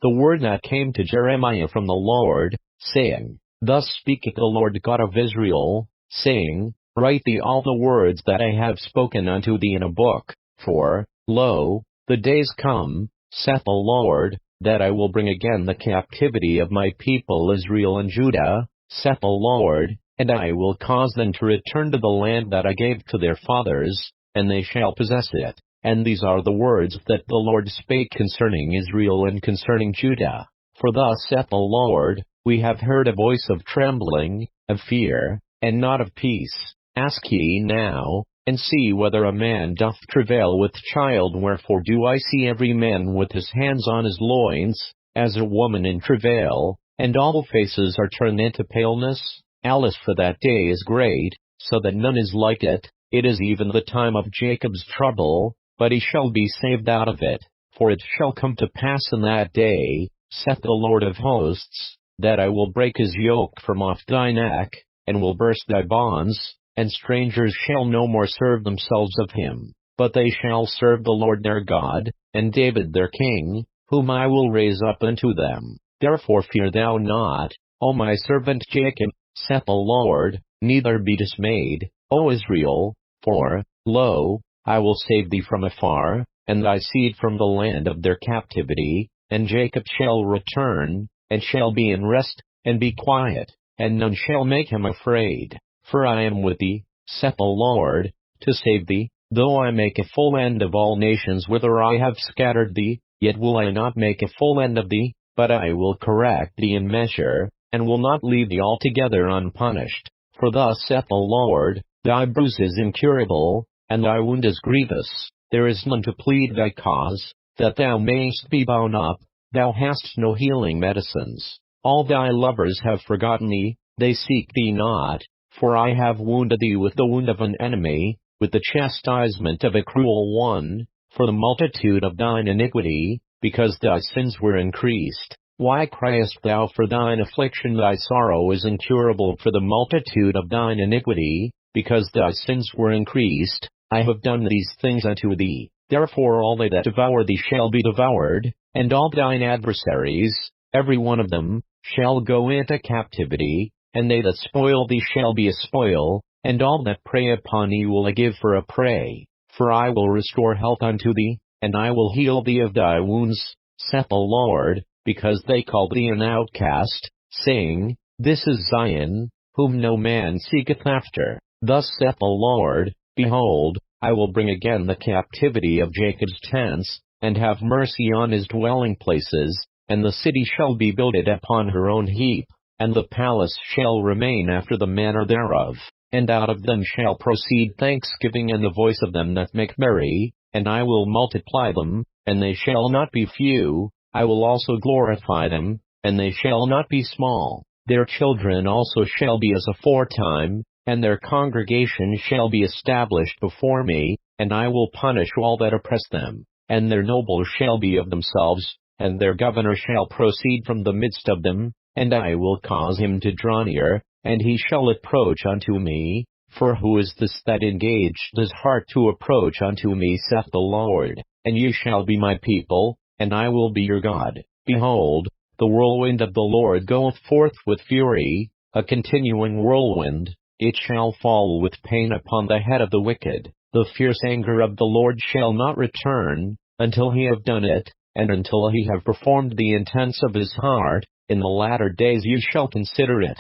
the word that came to Jeremiah from the Lord, saying, Thus speaketh the Lord God of Israel, saying, Write thee all the words that I have spoken unto thee in a book, for, lo, the days come, saith the Lord, that I will bring again the captivity of my people Israel and Judah, saith the Lord, and I will cause them to return to the land that I gave to their fathers, and they shall possess it. And these are the words that the Lord spake concerning Israel and concerning Judah. For thus saith the Lord, We have heard a voice of trembling, of fear, and not of peace. Ask ye now, and see whether a man doth travail with child. Wherefore do I see every man with his hands on his loins, as a woman in travail, and all faces are turned into paleness? Alas, for that day is great, so that none is like it. It is even the time of Jacob's trouble, but he shall be saved out of it. For it shall come to pass in that day, saith the Lord of hosts, that I will break his yoke from off thy neck, and will burst thy bonds, and strangers shall no more serve themselves of him, but they shall serve the Lord their God, and David their king, whom I will raise up unto them. Therefore fear thou not, O my servant Jacob, saith the Lord, neither be dismayed, O Israel, for, lo, I will save thee from afar, and thy seed from the land of their captivity, and Jacob shall return, and shall be in rest, and be quiet, and none shall make him afraid. For I am with thee, saith the Lord, to save thee. Though I make a full end of all nations whither I have scattered thee, yet will I not make a full end of thee, but I will correct thee in measure, and will not leave thee altogether unpunished. For thus saith the Lord, Thy bruise is incurable, and thy wound is grievous. There is none to plead thy cause, that thou mayest be bound up. Thou hast no healing medicines. All thy lovers have forgotten thee, they seek thee not. For I have wounded thee with the wound of an enemy, with the chastisement of a cruel one, for the multitude of thine iniquity, because thy sins were increased. Why criest thou for thine affliction? Thy sorrow is incurable for the multitude of thine iniquity, because thy sins were increased. I have done these things unto thee. Therefore all they that devour thee shall be devoured, and all thine adversaries, every one of them, shall go into captivity, and they that spoil thee shall be a spoil, and all that prey upon thee will I give for a prey. For I will restore health unto thee, and I will heal thee of thy wounds, saith the Lord, because they call thee an outcast, saying, This is Zion, whom no man seeketh after. Thus saith the Lord, Behold, I will bring again the captivity of Jacob's tents, and have mercy on his dwelling places, and the city shall be builded upon her own heap, and the palace shall remain after the manner thereof, and out of them shall proceed thanksgiving and the voice of them that make merry, and I will multiply them, and they shall not be few. I will also glorify them, and they shall not be small. Their children also shall be as aforetime, and their congregation shall be established before me, and I will punish all that oppress them, and their nobles shall be of themselves, and their governor shall proceed from the midst of them, and I will cause him to draw near, and he shall approach unto me. For who is this that engaged his heart to approach unto me, saith the Lord? And ye shall be my people, and I will be your God. Behold, the whirlwind of the Lord goeth forth with fury, a continuing whirlwind. It shall fall with pain upon the head of the wicked. The fierce anger of the Lord shall not return, until he have done it, and until he have performed the intents of his heart. In the latter days you shall consider it,